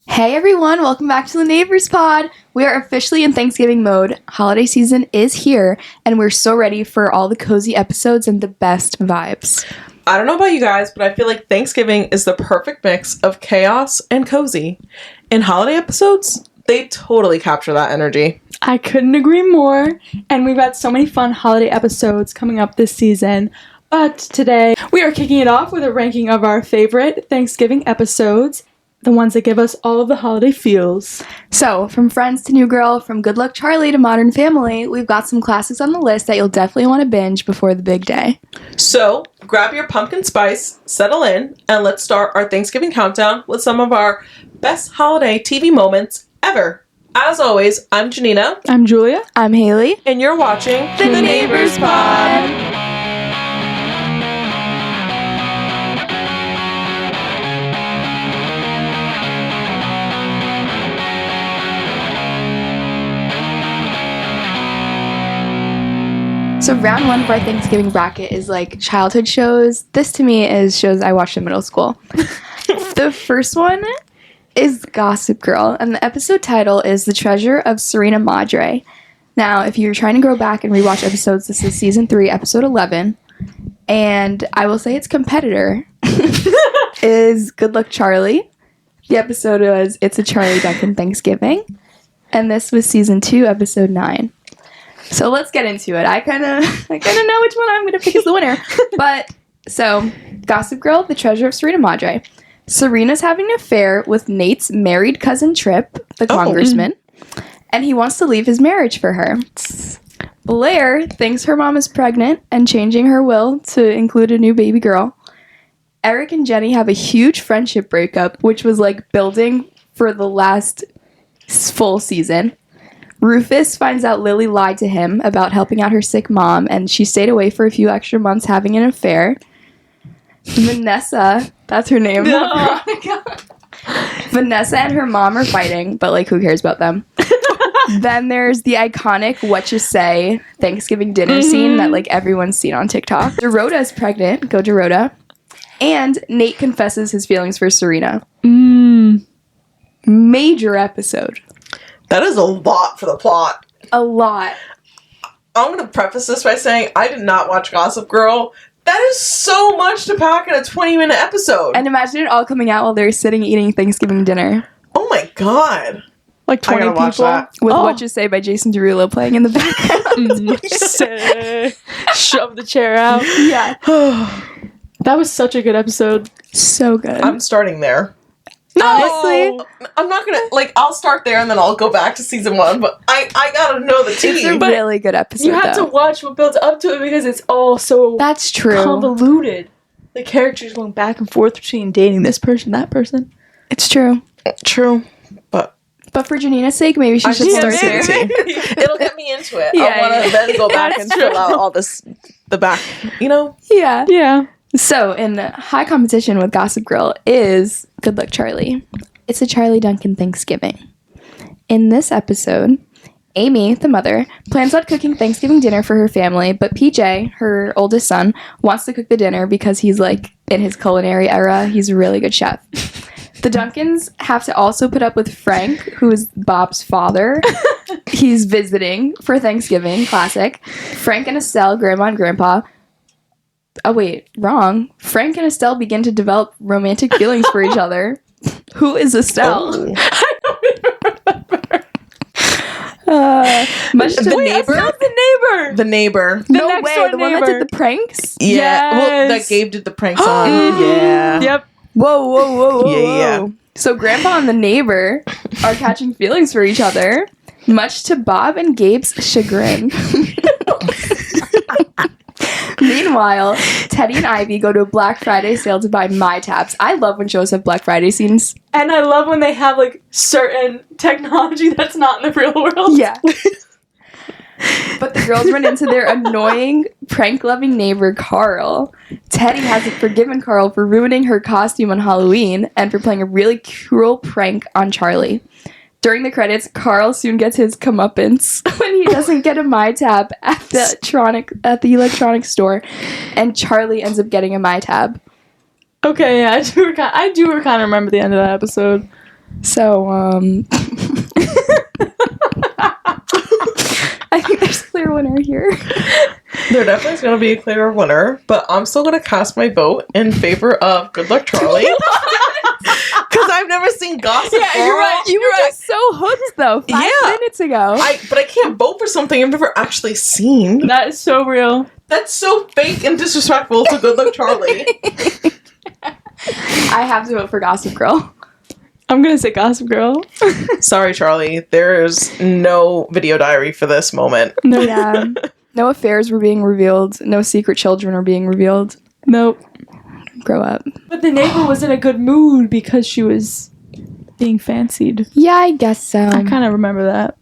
Hey everyone, welcome back to the Neighbors Pod. We are officially in Thanksgiving mode. Holiday season is here, and we're so ready for all the cozy episodes and the best vibes. I don't know about you guys, but I feel like Thanksgiving is the perfect mix of chaos and cozy. In holiday episodes, they totally capture that energy. I couldn't agree more, and we've got so many fun holiday episodes coming up this season. But today, we are kicking it off with a ranking of our favorite Thanksgiving episodes, the ones that give us all of the holiday feels. So, from Friends to New Girl, from Good Luck Charlie to Modern Family, we've got some classics on the list that you'll definitely want to binge before the big day. So, grab your pumpkin spice, settle in, and let's start our Thanksgiving countdown with some of our best holiday TV moments ever. As always, I'm Janina. I'm Julia. I'm Haley. And you're watching The Neighbors Pod. So round one of our Thanksgiving bracket is like childhood shows. This to me is shows I watched in middle school. The first one is Gossip Girl, and the episode title is The Treasure of Serena Madre. Now, if you're trying to go back and rewatch episodes, this is season 3, episode 11. And I will say its competitor is Good Luck Charlie. The episode was It's a Charlie Duncan Thanksgiving. And this was season 2, episode 9. So let's get into it. I kind of know which one I'm going to pick as the winner. But, so, Gossip Girl, The Treasure of Serena Madre. Serena's having an affair with Nate's married cousin Trip, the congressman, and he wants to leave his marriage for her. Blair thinks her mom is pregnant and changing her will to include a new baby girl. Eric and Jenny have a huge friendship breakup, which was like building for the last full season. Rufus finds out Lily lied to him about helping out her sick mom, and she stayed away for a few extra months having an affair. Vanessa, that's her name. No. Veronica. Vanessa and her mom are fighting, but like who cares about them? Then there's the iconic What You Say Thanksgiving dinner scene that like everyone's seen on TikTok. Dorota is pregnant. Go Dorota. And Nate confesses his feelings for Serena. Major episode. That is a lot for the plot. A lot. I'm going to preface this by saying I did not watch Gossip Girl. That is so much to pack in a 20-minute episode. And imagine it all coming out while they're sitting eating Thanksgiving dinner. Oh my god. Like 20 people. Watch that. With What You Say by Jason Derulo playing in the background. Shove the chair out. Yeah. That was such a good episode. So good. I'm starting there. Honestly, I'm not gonna, I'll start there and then I'll go back to season 1, but I gotta know the it's a tea. really good episode, You have to watch what builds up to it because it's all so That's true. convoluted. The characters going back and forth between dating this person, that person. It's true. True, but for Janina's sake, maybe she should start there. It'll get me into it. Yeah, I want to then go back and That's fill true. out all this, the back, you know? Yeah. Yeah. So, in high competition with Gossip Girl is Good Luck Charlie. It's a Charlie Duncan Thanksgiving. In this episode, Amy, the mother, plans on cooking Thanksgiving dinner for her family, but PJ, her oldest son, wants to cook the dinner because he's like in his culinary era. He's a really good chef. The Duncans have to also put up with Frank, who is Bob's father. He's visiting for Thanksgiving, classic. Frank and Estelle, grandma and grandpa. Oh, wait, wrong. Frank and Estelle begin to develop romantic feelings for each other. Who is Estelle? Oh. I don't even remember. Much to The Wait, neighbor? That's the neighbor. The neighbor. No next way, door the one that neighbor. did the pranks? Yeah. Well, that Yes. Gabe did the pranks on. Yeah. Yep. Whoa. Yeah. So Grandpa and the neighbor are catching feelings for each other, much to Bob and Gabe's chagrin. Meanwhile, Teddy and Ivy go to a Black Friday sale to buy My Tabs. I love when shows have Black Friday scenes. And I love when they have like certain technology that's not in the real world. Yeah. But the girls run into their annoying, prank-loving neighbor, Carl. Teddy hasn't forgiven Carl for ruining her costume on Halloween and for playing a really cruel prank on Charlie. During the credits, Carl soon gets his comeuppance when he doesn't get a My Tab at the electronics store, and Charlie ends up getting a My Tab. Okay, yeah, I do kind of remember the end of that episode. So, I think there's a clear winner here. There definitely is going to be a clear winner, but I'm still going to cast my vote in favor of Good Luck Charlie. Because I've never seen Gossip Girl. You're right. You were just so hooked, though, 5 minutes ago. But I can't vote for something I've never actually seen. That is so real. That's so fake and disrespectful to Good Luck Charlie. I have to vote for Gossip Girl. I'm gonna say Gossip Girl. Sorry, Charlie. There's no video diary for this moment. No, Yeah. No affairs were being revealed. No secret children were being revealed. nope. Grow up. But the neighbor was in a good mood because she was being fancied. Yeah, I guess so. I kind of remember that.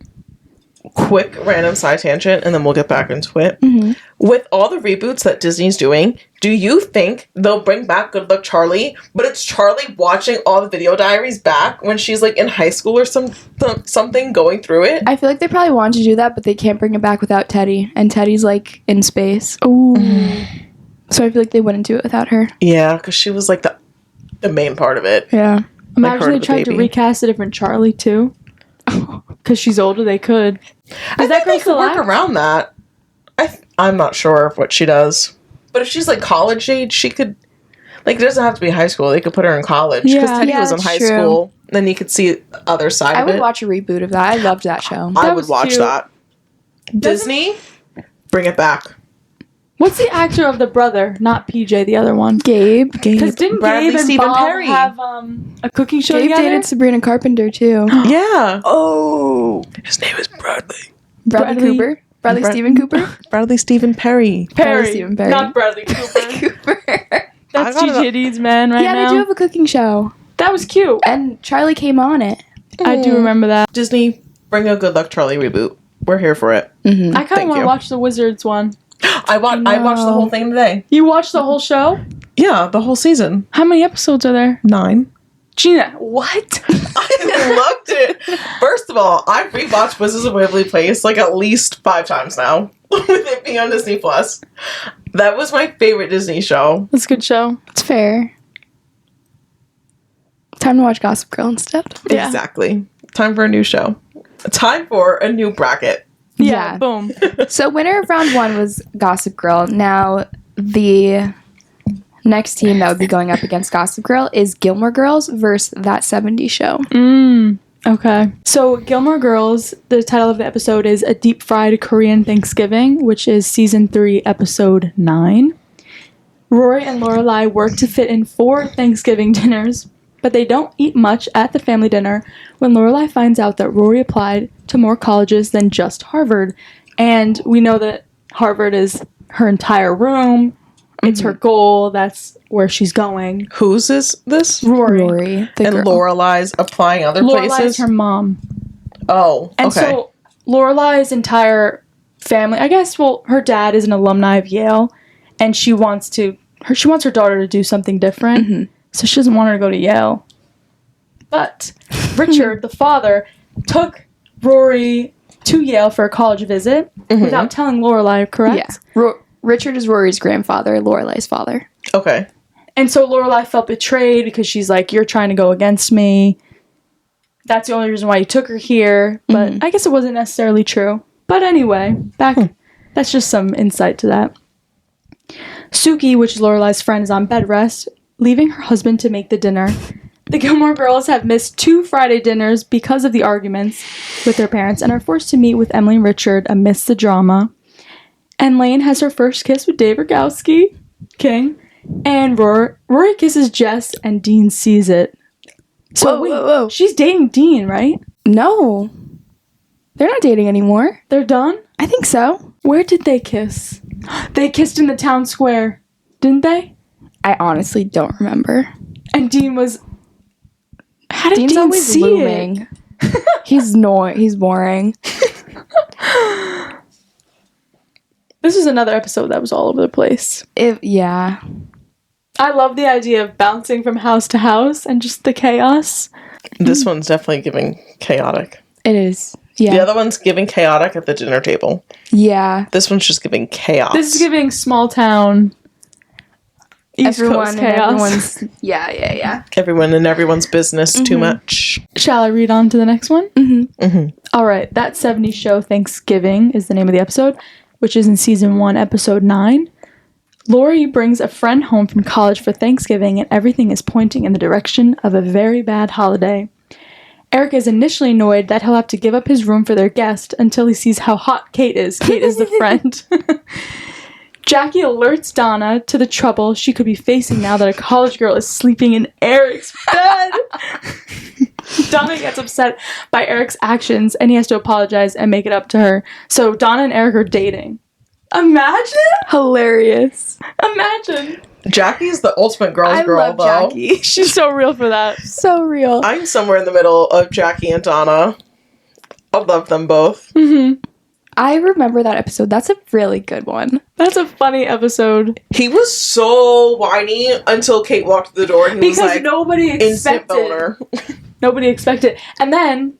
Quick random side tangent, and then we'll get back into it. Mm-hmm. With all the reboots that Disney's doing, do you think they'll bring back Good Luck Charlie, but it's Charlie watching all the video diaries back when she's like in high school or something going through it? I feel like they probably wanted to do that, but they can't bring it back without Teddy. And Teddy's like in space. Ooh. So I feel like they wouldn't do it without her. Yeah, because she was like the main part of it. Yeah. Imagine her they and the tried to baby. recast a different Charlie too. Because she's older, they could. I think they could work around that. I'm not sure what she does. But if she's like college age, she could, like, it doesn't have to be high school. They could put her in college. Because Yeah. Teddy Yeah, was in that's high true. school. Then you could see the other side I of would it. watch a reboot of that. I loved that show. I That would was watch cute. that. Disney, bring it back. What's the actor of the brother? Not PJ, the other one. Gabe. Because didn't Bradley Gabe and Stephen Bob Perry. have a cooking show Gabe together? dated Sabrina Carpenter, too. Yeah. Oh. His name is Bradley. Bradley Cooper. Bradley Stephen Cooper. Bradley Stephen Perry. Perry, Stephen Perry. not Bradley Cooper. Cooper. That's I gotta- GGD's man right Yeah, now. they do have a cooking show. That was cute. And Charlie came on it. I do remember that. Disney, bring a Good Luck Charlie reboot. We're here for it. Mm-hmm. I kind of Thank want to you. watch the Wizards one. I watched the whole thing today. You watched the whole show? Yeah, the whole season. How many episodes are there? 9. Gina, what? I loved it. First of all, I've rewatched Wizards of Waverly Place like at least 5 times now, with it being on Disney Plus. That was my favorite Disney show. That's a good show. It's fair. Time to watch Gossip Girl instead. Yeah. Exactly. Time for a new show. Time for a new bracket. Yeah, Yeah. boom. So winner of round 1 was Gossip Girl. Now the next team that would be going up against Gossip Girl is Gilmore Girls versus That 70s Show. Okay. So, Gilmore Girls, the title of the episode is A Deep Fried Korean Thanksgiving, which is season 3, episode 9. Rory and Lorelai work to fit in 4 Thanksgiving dinners, but they don't eat much at the family dinner when Lorelai finds out that Rory applied to more colleges than just Harvard. And we know that Harvard is her entire room. It's her goal. That's where she's going. Whose is this? Rory, the And girl. Lorelai's applying other Lorelai places? is her mom. Oh, And okay. so Lorelai's entire family, I guess, well, her dad is an alumni of Yale, and she wants her daughter to do something different. So she doesn't want her to go to Yale. But Richard, the father, took Rory to Yale for a college visit without telling Lorelai, correct? Yeah. Richard is Rory's grandfather, Lorelai's father. Okay. And so Lorelai felt betrayed because she's like, you're trying to go against me. That's the only reason why you took her here. But I guess it wasn't necessarily true. But anyway, that's just some insight to that. Suki, which is Lorelai's friend, is on bed rest, leaving her husband to make the dinner. The Gilmore Girls have missed 2 Friday dinners because of the arguments with their parents and are forced to meet with Emily and Richard amidst the drama. And Lane has her first kiss with Dave Rogowski, King. And Rory kisses Jess, and Dean sees it. So Whoa. she's dating Dean, right? No. They're not dating anymore. They're done? I think so. Where did they kiss? They kissed in the town square, didn't they? I honestly don't remember. And Dean was... How did Dean's Dean always see looming. it? He's boring. This is another episode that was all over the place. Yeah. I love the idea of bouncing from house to house and just the chaos. This one's definitely giving chaotic. It is. Yeah. The other one's giving chaotic at the dinner table. Yeah. This one's just giving chaos. This is giving small town. East Coast chaos. Yeah. Everyone and everyone's business too much. Shall I read on to the next one? Mm-hmm. All right. That 70s Show Thanksgiving is the name of the episode, which is in season 1, episode 9. Lori brings a friend home from college for Thanksgiving, and everything is pointing in the direction of a very bad holiday. Eric is initially annoyed that he'll have to give up his room for their guest until he sees how hot Kate is. Kate is the friend. Jackie alerts Donna to the trouble she could be facing now that a college girl is sleeping in Eric's bed. Donna gets upset by Eric's actions, and he has to apologize and make it up to her. So Donna and Eric are dating. Imagine? Hilarious. Imagine. Jackie's the ultimate girl's girl, love though. Jackie. She's so real for that. So real. I'm somewhere in the middle of Jackie and Donna. I love them both. Mm-hmm. I remember that episode. That's a really good one. That's a funny episode. He was so whiny until Kate walked through the door. And he Because was like, nobody instant expected. boner. Nobody expected. And then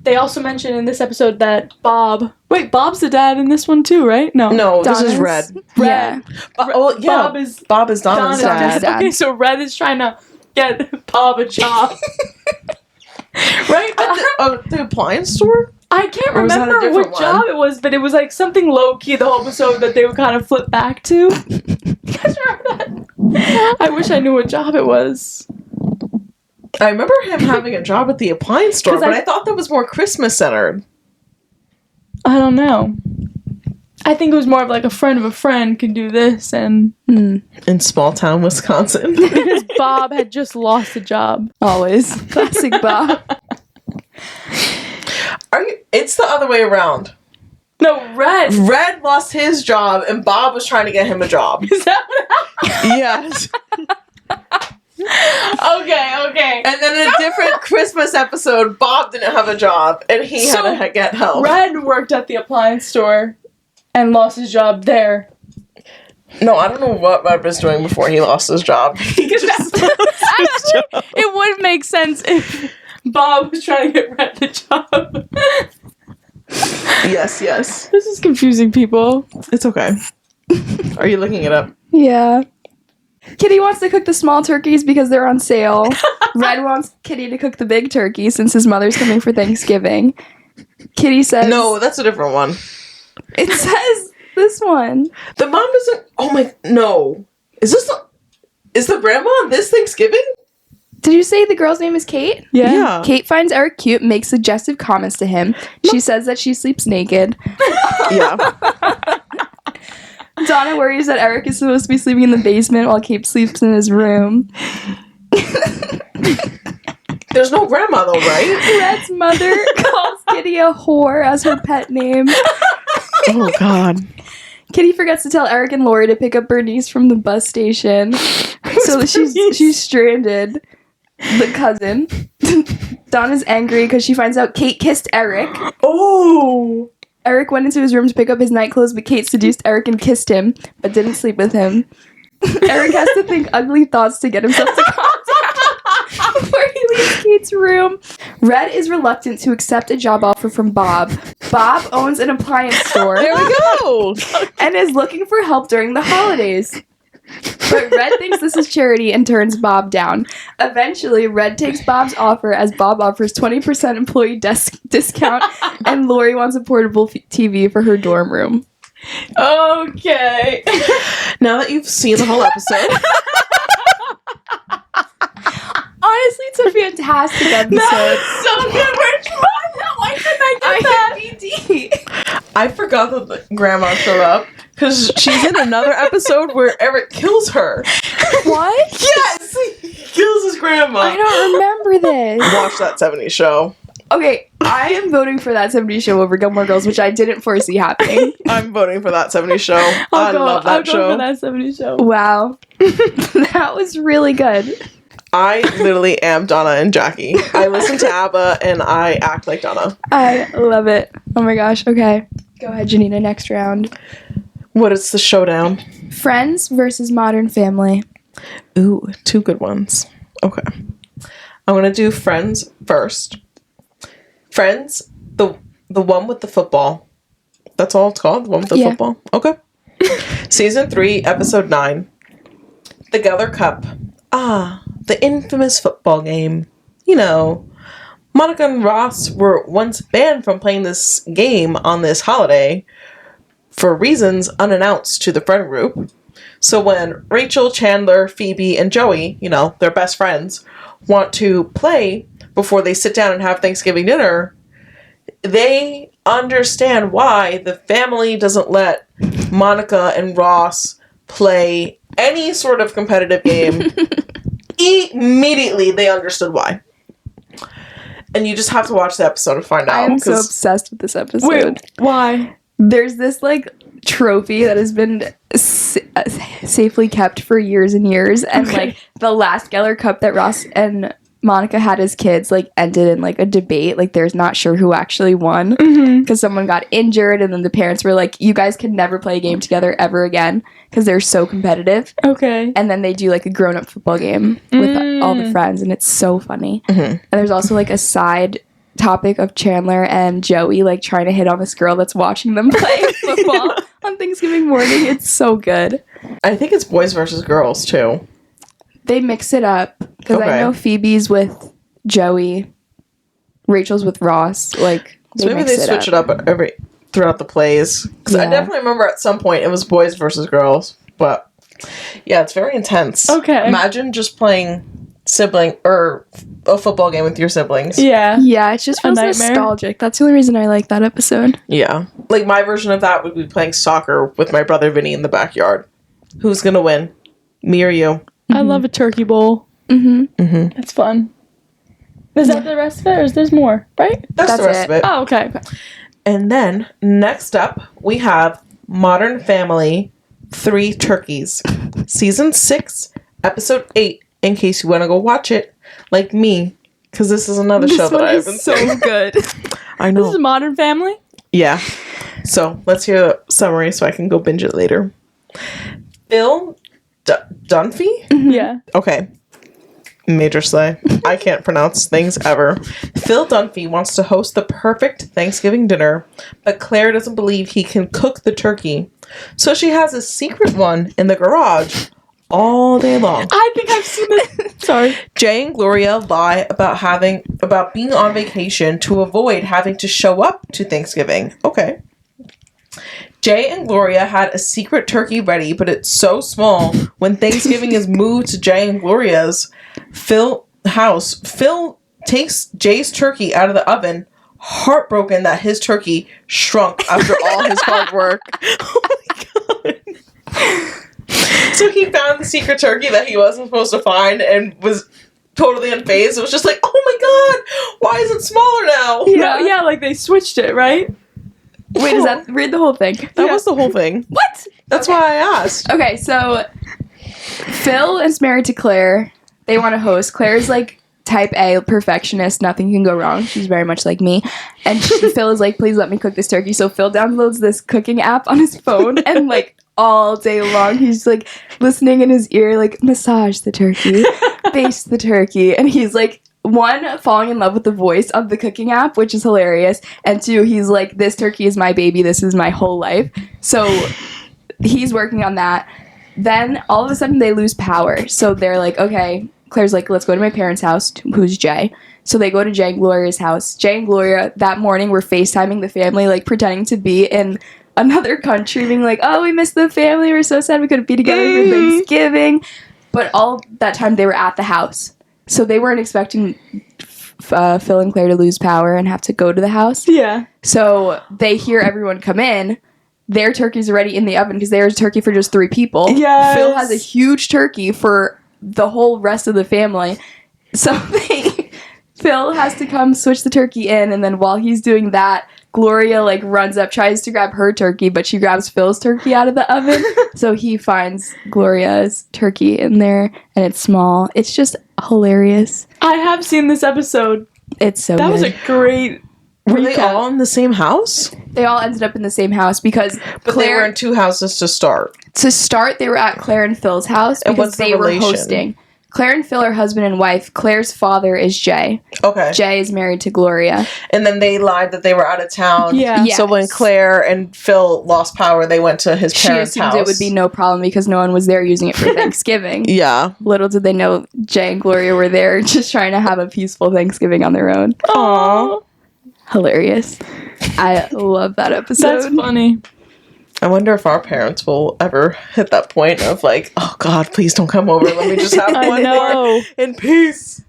they also mentioned in this episode that Bob. Wait, Bob's the dad in this one too, right? No. No, this is Donna's- Red. Yeah. Oh, yeah. Bob is Donna's Donna's dad. Okay, so Red is trying to get Bob a job. Right? At the appliance store? I can't Or was that a remember different what one? job it was, but it was like something low key the whole episode that they would kind of flip back to. You guys remember that? I wish I knew what job it was. I remember him having a job at the appliance store, 'Cause but I I thought that was more Christmas centered. I don't know. I think it was more of like a friend of a friend could do this, and In small town Wisconsin. because Bob had just lost a job. Always. Classic Bob. It's the other way around. No, Red. Red lost his job and Bob was trying to get him a job. Is that what Yes. Okay. And then in a different Christmas episode, Bob didn't have a job and he had to get help. Red worked at the appliance store and lost his job there. No, I don't know what Red was doing before he lost his job. He just Actually, it would make sense if Bob was trying to get Red the job. Yes. This is confusing people. It's okay. Are you looking it up? Yeah. Kitty wants to cook the small turkeys because they're on sale. Red wants Kitty to cook the big turkey since his mother's coming for Thanksgiving. Kitty says... No, that's a different one. It says this one. The mom doesn't... Oh my... No. Is the grandma on this Thanksgiving? Did you say the girl's name is Kate? Yeah. Kate finds Eric cute, makes suggestive comments to him. She says that she sleeps naked. Yeah. Donna worries that Eric is supposed to be sleeping in the basement while Kate sleeps in his room. There's no grandma though, right? Red's mother calls Kitty a whore as her pet name. Oh God. Kitty forgets to tell Eric and Lori to pick up Bernice from the bus station. So that she's stranded. The cousin. Donna's angry because she finds out Kate kissed Eric. Oh. Eric went into his room to pick up his nightclothes, but Kate seduced Eric and kissed him, but didn't sleep with him. Eric has to think ugly thoughts to get himself to calm down before he leaves Kate's room. Red is reluctant to accept a job offer from Bob. Bob owns an appliance store. There we go. And is looking for help during the holidays. But Red thinks this is charity and turns Bob down. Eventually, Red takes Bob's offer as Bob offers 20% employee discount and Lori wants a portable TV for her dorm room. Okay. Now that you've seen the whole episode. Honestly, it's a fantastic episode. So good. Which one? Why couldn't I get that? IMDb. I forgot that the grandma showed up because she's in another episode where Eric kills her. What? Yes, he kills his grandma. I don't remember this. Watch that 70s show. Okay, I am voting for that 70s show over Gilmore Girls, which I didn't foresee happening. I'm voting for that 70s show. I love that I'll go show. for that 70s show. Wow. That was really good. I literally am Donna and Jackie. I listen to ABBA and I act like Donna. I love it. Oh my gosh. Okay. Go ahead, Janina. Next round. What is the showdown? Friends versus Modern Family. Ooh, two good ones. Okay. I'm gonna do Friends first. Friends, the one with the football. That's all it's called? The one with the Yeah. football? Okay. Season 3, episode 9. The Geller Cup. The infamous football game. You know, Monica and Ross were once banned from playing this game on this holiday for reasons unannounced to the friend group. So when Rachel, Chandler, Phoebe, and Joey, you know, their best friends, want to play before they sit down and have Thanksgiving dinner, they understand why the family doesn't let Monica and Ross play any sort of competitive game. Immediately, they understood why. And you just have to watch the episode to find out. I am so obsessed with this episode. Wait, why? There's this, like, trophy that has been safely kept for years and years. And, like, the last Geller Cup that Ross and Monica had as kids, like, ended in, like, a debate. Like, there's not sure who actually won. Because someone got injured, and then the parents were like, you guys can never play a game together ever again. Because they're so competitive. Okay. And then they do, like, a grown-up football game with all the friends, and it's so funny. And there's also, like, a side topic of Chandler and Joey, like, trying to hit on this girl that's watching them play football on Thanksgiving morning. It's so good. I think it's boys versus girls, too. They mix it up, because I know Phoebe's with Joey, Rachel's with Ross. Like, so maybe they switch it up throughout the plays. Because I definitely remember at some point it was boys versus girls. But, yeah, it's very intense. Okay. Imagine just playing sibling or a football game with your siblings. Yeah. Yeah, it just feels nostalgic. That's the only reason I like that episode. Yeah. Like, my version of that would be playing soccer with my brother Vinny in the backyard. Who's gonna win? Me or you? I love a turkey bowl. That's fun. Is that the rest of it, or is there more? Right? That's the rest of it. Oh, okay. And then, next up, we have Modern Family 3 Turkeys. Season 6, Episode 8, in case you want to go watch it, like me, because this is another show that I haven't seen. So good. I know. This is Modern Family? Yeah. So, let's hear the summary so I can go binge it later. Phil Dunphy? Yeah. Okay. Major slay. I can't pronounce things ever. Phil Dunphy wants to host the perfect Thanksgiving dinner, but Claire doesn't believe he can cook the turkey. So she has a secret one in the garage all day long. I think I've seen this. Sorry. Jay and Gloria lie about being on vacation to avoid having to show up to Thanksgiving. Okay. Jay and Gloria had a secret turkey ready, but it's so small when Thanksgiving is moved to Jay and Gloria's house. Phil takes Jay's turkey out of the oven, heartbroken that his turkey shrunk after all his hard work. Oh my god. So he found the secret turkey that he wasn't supposed to find and was totally unfazed. It was just like, oh my god, why is it smaller now? Yeah, like they switched it, right? Wait, read the whole thing. That was the whole thing. What? That's why I asked. Okay, so Phil is married to Claire. They want to host. Claire's like type A, perfectionist. Nothing can go wrong. She's very much like me. And Phil is like, please let me cook this turkey. So Phil downloads this cooking app on his phone and like all day long he's like listening in his ear, like massage the turkey, baste the turkey. And he's like, one, falling in love with the voice of the cooking app, which is hilarious. And two, he's like, this turkey is my baby. This is my whole life. So he's working on that. Then all of a sudden they lose power. So they're like, okay, Claire's like, let's go to my parents' house, who's Jay. So they go to Jay and Gloria's house. Jay and Gloria that morning were FaceTiming the family, like pretending to be in another country, being like, oh, we missed the family. We're so sad we couldn't be together for Thanksgiving. But all that time they were at the house. So they weren't expecting Phil and Claire to lose power and have to go to the house. Yeah. So they hear everyone come in. Their turkey's already in the oven because there's a turkey for just 3 people. Yes. Phil has a huge turkey for the whole rest of the family. So Phil has to come switch the turkey in, and then while he's doing that, Gloria like runs up, tries to grab her turkey, but she grabs Phil's turkey out of the oven. So he finds Gloria's turkey in there, and it's small. It's just hilarious. I have seen this episode. It's so that good. Was a great Were they all in the same house? They all ended up in the same house because But they were in 2 houses to start. To start, they were at Claire and Phil's house because what's the they were relation? hosting. Claire and Phil are husband and wife. Claire's father is Jay. Okay. Jay is married to Gloria. And then they lied that they were out of town. Yeah. Yes. So when Claire and Phil lost power, they went to his She parents' assumed house. it would be no problem because no one was there using it for Thanksgiving. Yeah. Little did they know Jay and Gloria were there just trying to have a peaceful Thanksgiving on their own. Aww. Hilarious. I love that episode. That's funny. I wonder if our parents will ever hit that point of like, oh God, please don't come over. Let me just have I one know. more in peace.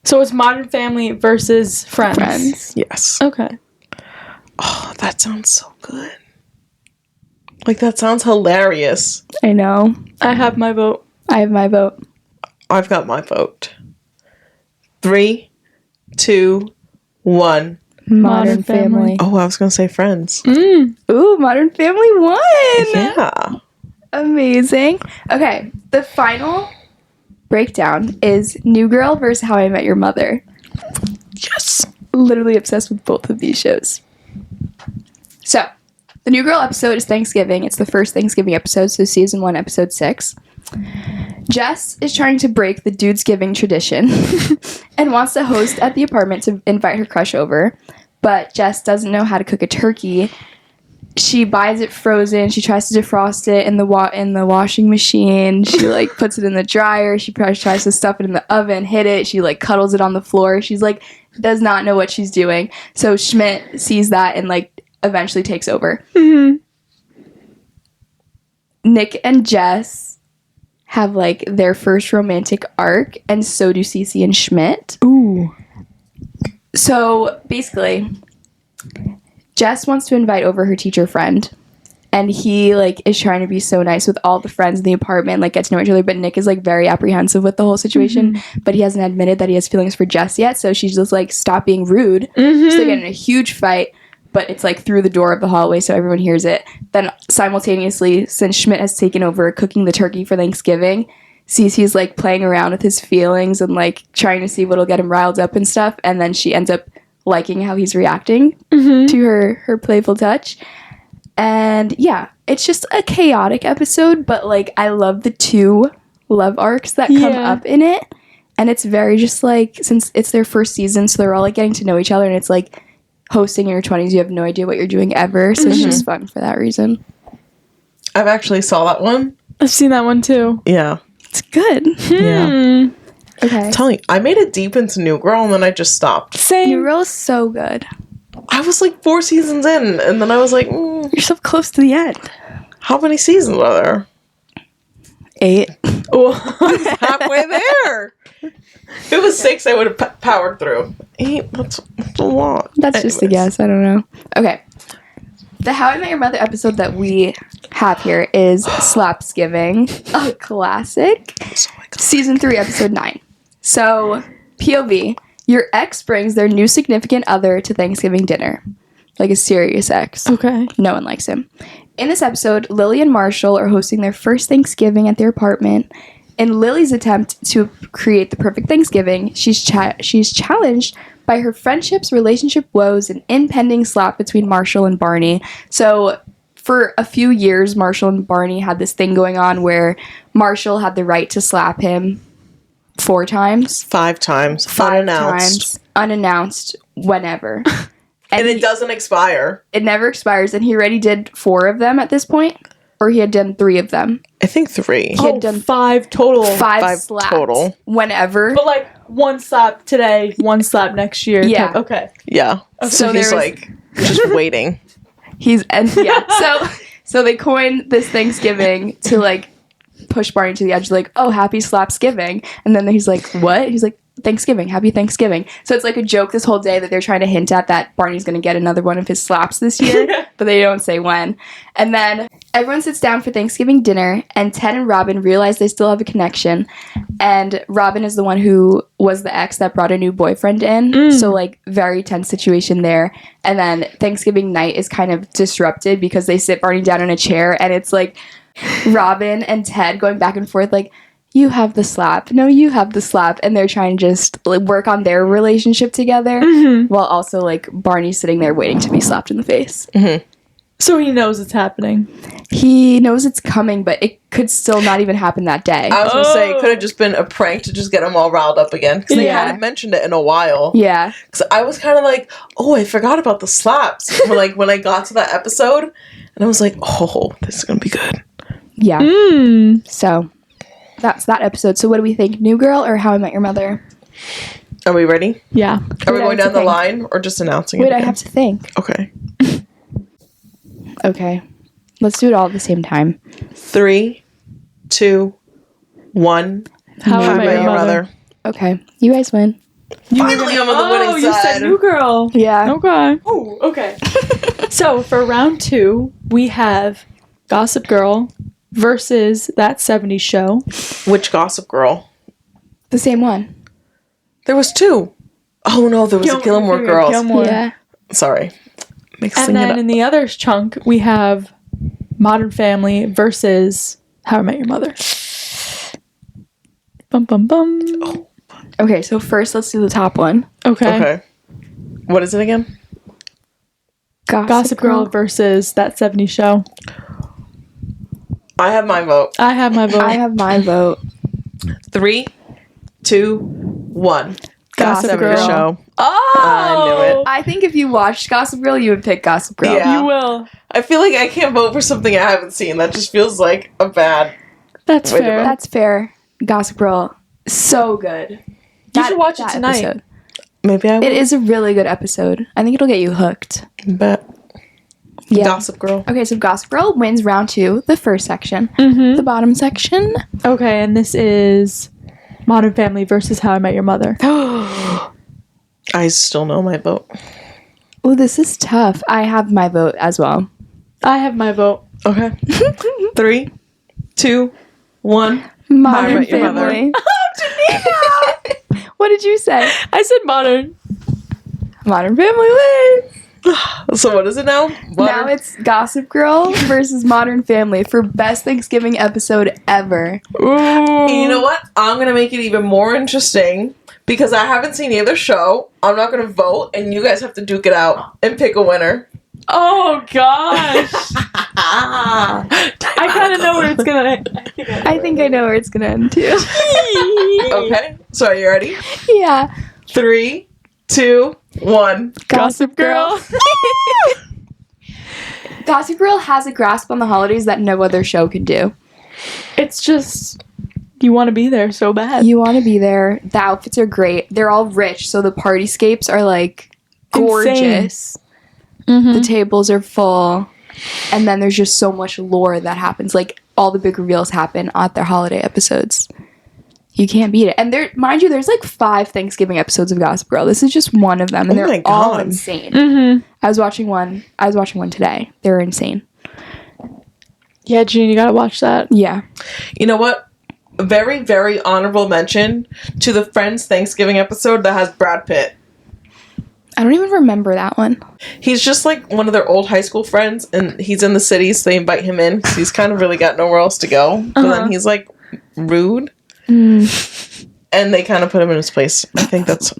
So it's Modern Family versus Friends. Friends. Yes. Okay. Oh, that sounds so good. Like, that sounds hilarious. I know. I have my vote. I have my vote. I've got my vote. 3, 2, 1. Modern Family. Oh, I was going to say Friends. Ooh, Modern Family won. Yeah. Amazing. Okay, the final breakdown is New Girl versus How I Met Your Mother. Yes. Literally obsessed with both of these shows. So, the New Girl episode is Thanksgiving. It's the first Thanksgiving episode, so season 1, episode 6. Jess is trying to break the Dude's Giving tradition and wants to host at the apartment to invite her crush over. But Jess doesn't know how to cook a turkey. She buys it frozen. She tries to defrost it in the washing machine. She like puts it in the dryer. She tries to stuff it in the oven, hit it. She like cuddles it on the floor. She's like does not know what she's doing. So Schmidt sees that and like eventually takes over. Mm-hmm. Nick and Jess have like their first romantic arc, and so do Cece and Schmidt. Ooh. So basically, Jess wants to invite over her teacher friend, and he like is trying to be so nice with all the friends in the apartment, like get to know each other. But Nick is like very apprehensive with the whole situation, but he hasn't admitted that he has feelings for Jess yet. So she's just like, stop being rude. So they get in a huge fight, but it's like through the door of the hallway, so everyone hears it. Then simultaneously, since Schmidt has taken over cooking the turkey for Thanksgiving, Cece's like playing around with his feelings and like trying to see what'll get him riled up and stuff. And then she ends up liking how he's reacting to her playful touch. And yeah, it's just a chaotic episode, but like I love the 2 love arcs that come up in it. And it's very just like, since it's their first season, so they're all like getting to know each other, and it's like hosting in your 20s, you have no idea what you're doing ever. So it's just fun for that reason. I've actually saw that one. I've seen that one too. Yeah. It's good. Yeah. Okay. I'm telling you, I made it deep into New Girl and then I just stopped. Same. New Girl is so good. I was like 4 seasons in and then I was like, You're so close to the end. how many seasons are there? 8. Oh. Halfway there. If it was 6, I would have powered through. 8, that's a lot. That's just a Anyways. guess. I don't know. Okay. The How I Met Your Mother episode that we have here is Slapsgiving, a classic. So iconic. Season 3, episode 9. So, POV, your ex brings their new significant other to Thanksgiving dinner. Like a serious ex. Okay. No one likes him. In this episode, Lily and Marshall are hosting their first Thanksgiving at their apartment. In Lily's attempt to create the perfect Thanksgiving, she's challenged by her friendships, relationship woes, and impending slap between Marshall and Barney. So, for a few years, Marshall and Barney had this thing going on where Marshall had the right to slap him 4 times. 5 times. 5 Unannounced. times. Unannounced. Whenever. And it he- doesn't expire. It never expires, and he already did 4 of them at this point. Or he had done 3 of them. I think 3. He had done 5 total. 5 slaps. total. Whenever. But like 1 slap today, 1 slap next year. Yeah. type. Okay. Yeah. So So there he's was- like just waiting. So they coined this Thanksgiving to like push Barney to the edge, like, oh, happy Slapsgiving. And then he's like, what? He's like, Thanksgiving, happy Thanksgiving. So it's like a joke this whole day that they're trying to hint at that Barney's going to get another one of his slaps this year, but they don't say when. And then everyone sits down for Thanksgiving dinner, and Ted and Robin realize they still have a connection. And Robin is the one who was the ex that brought a new boyfriend in. So like very tense situation there. And then Thanksgiving night is kind of disrupted because they sit Barney down in a chair, and it's like Robin and Ted going back and forth like, you have the slap. No, you have the slap. And they're trying to just like, work on their relationship together while also like Barney sitting there waiting to be slapped in the face. So he knows it's happening. He knows it's coming, but it could still not even happen that day. I was gonna say it could have just been a prank to just get them all riled up again because they Yeah. hadn't mentioned it in a while. Yeah. Because I was kind of like, oh, I forgot about the slaps. when I got to that episode, and I was like, oh, this is gonna be good. Yeah. Mm. So that's that episode. So what do we think? New Girl or How I Met Your Mother? Are we ready? Yeah. Are we Wait, I going have down to the think. line or just announcing Wait, it? I again? have to think. Okay. Okay. Let's do it all at the same time. 3, 2, 1. How I Met Your Mother. Okay. You guys win. Finally, I'm on the winning you side. said New Girl. Yeah. Okay. Oh, okay. So for round 2, we have Gossip Girl versus That 70s Show. Which Gossip Girl? The same one. There was 2. Oh no, there was a Gilmore Girls. Gilmore. Yeah. Sorry. Mixing And it then up. in the other chunk, we have Modern Family versus How I Met Your Mother. Bum, bum, bum. Okay, so first let's do the top one. Okay. What is it again? Gossip Girl versus That 70s Show. I have my vote. I have my vote. I have my vote. 3, 2, 1. Gossip Girl. Girl. Show. Oh! I knew it. I think if you watched Gossip Girl, you would pick Gossip Girl. Yeah. You will. I feel like I can't vote for something I haven't seen. That just feels like a bad. That's Wait a fair. minute. That's fair. Gossip Girl, so good. You should watch it tonight. episode. Maybe I will. It is a really good episode. I think it'll get you hooked. Bet. Yeah. Gossip Girl. Okay, so Gossip Girl wins round 2, the first section. Mm-hmm. The bottom section. Okay, and this is Modern Family versus How I Met Your Mother. I still know my vote. Oh, this is tough. I have my vote as well. I have my vote. Okay. 3, 2, 1. Modern Met Your Mother. Family. What did you say? I said Modern. Modern Family wins. So what is it now? Now it's Gossip Girl versus Modern Family for best Thanksgiving episode ever. Ooh. And you know what? I'm going to make it even more interesting because I haven't seen either show. I'm not going to vote, and you guys have to duke it out and pick a winner. Oh gosh. I kind of know where it's gonna end. I think I know where it's gonna end too. Okay. So are you ready? Yeah. 3, 2, 1. Gossip Girl. Gossip Girl has a grasp on the holidays that no other show can do. It's just you want to be there so bad. You want to be there. The outfits are great. They're all rich, so the partyscapes are like gorgeous. The tables are full. And then there's just so much lore that happens. Like all the big reveals happen at their holiday episodes. You can't beat it. And there, mind you, there's like 5 Thanksgiving episodes of Gossip Girl. This is just one of them, and Oh my they're all God. insane. Mm-hmm. I was watching one today. They're insane. Yeah, Gene, you gotta watch that. Yeah. You know what? Very, very honorable mention to the Friends Thanksgiving episode that has Brad Pitt. I don't even remember that one. He's just like one of their old high school friends, and he's in the city, so they invite him in because he's kind of really got nowhere else to go. But then he's like rude, and they kind of put him in his place. I think that's,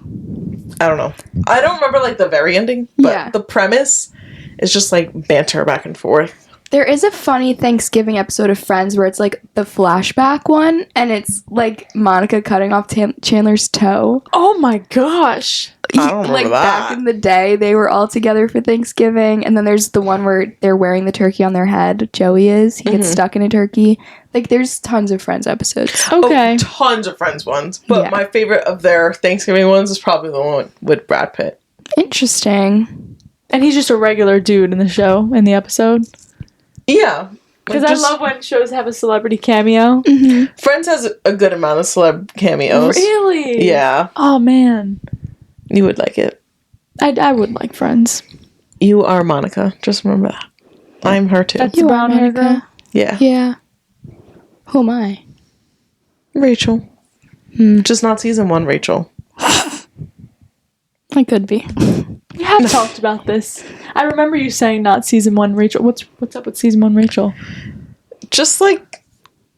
I don't know. I don't remember like the very ending, but Yeah. the premise is just like banter back and forth. There is a funny Thanksgiving episode of Friends where it's like the flashback one, and it's like Monica cutting off Chandler's toe. Oh my gosh. I don't remember Like that. back in the day, they were all together for Thanksgiving, and then there's the one where they're wearing the turkey on their head. Joey is. He gets stuck in a turkey. Like there's tons of Friends episodes. Okay. Oh, tons of Friends ones, but Yeah. my favorite of their Thanksgiving ones is probably the one with Brad Pitt. Interesting. And he's just a regular dude in the show, in the episode. Yeah. Because Like, I just- love when shows have a celebrity cameo. Friends has a good amount of celeb cameos. Really? Yeah, Oh man. you would like it. I would like Friends. You are Monica. Just remember that. I'm her too. That's the brown hair girl. Yeah. Yeah. Who am I? Rachel. Just not season 1 Rachel. I could be. We have talked about this. I remember you saying not season 1 Rachel. What's up with season 1 Rachel? Just like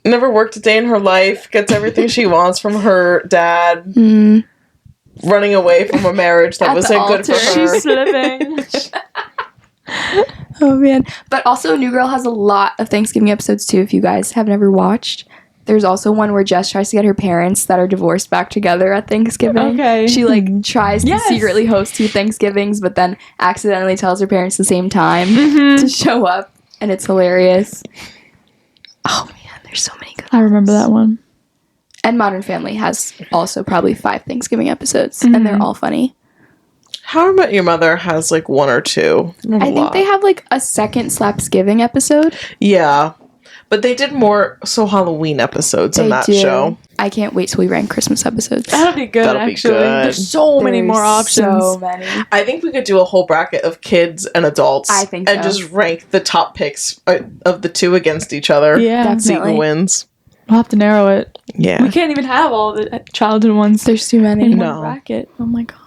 never worked a day in her life, gets everything she wants from her dad, running away from a marriage that At wasn't the good for altar. her. She's living. Oh man. But also New Girl has a lot of Thanksgiving episodes too, if you guys have never watched. There's also one where Jess tries to get her parents that are divorced back together at Thanksgiving. Okay. She like tries to Yes. secretly host 2 Thanksgivings, but then accidentally tells her parents the same time to show up, and it's hilarious. Oh man, there's so many good I remember that one. And Modern Family has also probably 5 Thanksgiving episodes, and they're all funny. How I Met Your Mother has like 1 or 2. Not a I think lot. they have like a second Slapsgiving episode. Yeah. But they did more Halloween episodes in They that do. show. I can't wait till we rank Christmas episodes. That'll be good, That'll be actually. good. There's so many more options. So many. I think we could do a whole bracket of kids and adults. I think and so. just rank the top picks of the 2 against each other. Yeah. See who Definitely. wins. We'll have to narrow it. Yeah. We can't even have all the childhood ones There's too many. in No. one bracket. Oh my gosh.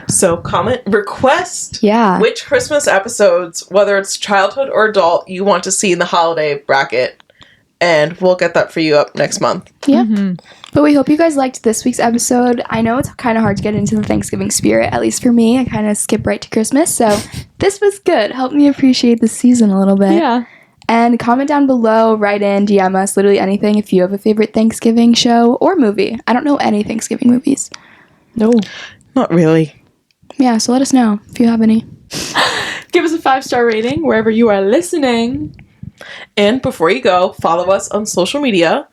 So request Yeah. which Christmas episodes, whether it's childhood or adult, you want to see in the holiday bracket. And we'll get that for you up next month. Yeah. But we hope you guys liked this week's episode. I know it's kind of hard to get into the Thanksgiving spirit, at least for me. I kind of skip right to Christmas. So this was good. Helped me appreciate the season a little bit. Yeah. And comment down below, write in, DM us, literally anything if you have a favorite Thanksgiving show or movie. I don't know any Thanksgiving movies. No. Not really. Yeah, so let us know if you have any. Give us a 5-star rating wherever you are listening. And before you go, follow us on social media.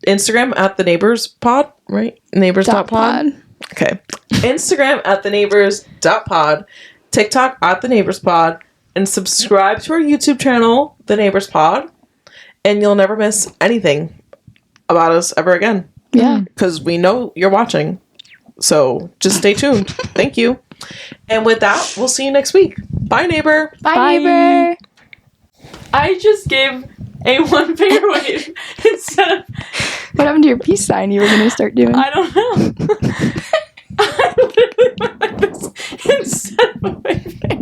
Instagram at the Neighbors Pod, right? Neighbors.pod. Okay. Instagram at the Neighbors.pod. TikTok at the Neighbors Pod. And subscribe to our YouTube channel, The Neighbors Pod. And you'll never miss anything about us ever again. Yeah. Because we know you're watching. So just stay tuned. Thank you. And with that, we'll see you next week. Bye, neighbor. Bye, neighbor. I just gave a 1 finger wave instead of... What happened to your peace sign you were going to start doing? I don't know. I literally went like this instead of a waving.